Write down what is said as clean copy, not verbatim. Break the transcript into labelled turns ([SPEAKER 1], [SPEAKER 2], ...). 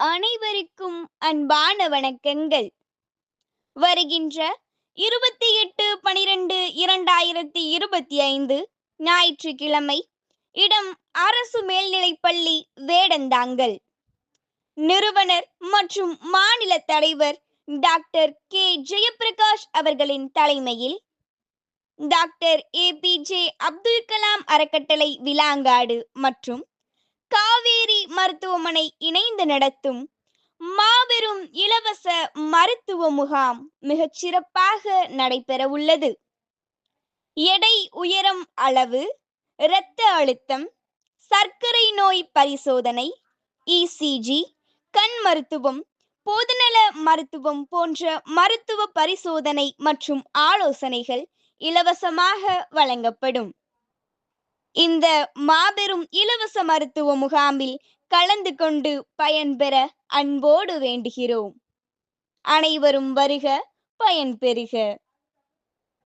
[SPEAKER 1] அனைவருக்கும் அன்பான வணக்கங்கள். வருகின்ற 28/12/2025 ஞாயிற்றுக்கிழமை. இடம் அரசு மேல்நிலைப்பள்ளி வேடந்தாங்கல். நிறுவனர் மற்றும் மாநில தலைவர் டாக்டர் கே. ஜெயப்பிரகாஷ் அவர்களின் தலைமையில் டாக்டர் ஏ.பி.ஜே. அப்துல் கலாம் அறக்கட்டளை விலாங்காடு மற்றும் காவேரி மருத்துவமனை இணைந்து நடத்தும் மாபெரும் இலவச மருத்துவ முகாம் மிகச் சிறப்பாக நடைபெற உள்ளது. எடை, உயரம், அளவு, இரத்த அழுத்தம், சர்க்கரை நோய் பரிசோதனை, இசிஜி, கண் மருத்துவம், பொதுநல மருத்துவம் போன்ற மருத்துவ பரிசோதனை மற்றும் ஆலோசனைகள் இலவசமாக வழங்கப்படும். இந்த மாபெரும் இலவச மருத்துவ முகாமில் கலந்து கொண்டு பயன்பெற அன்போடு வேண்டுகிறோம். அனைவரும் வருக, பயன்பெறுக.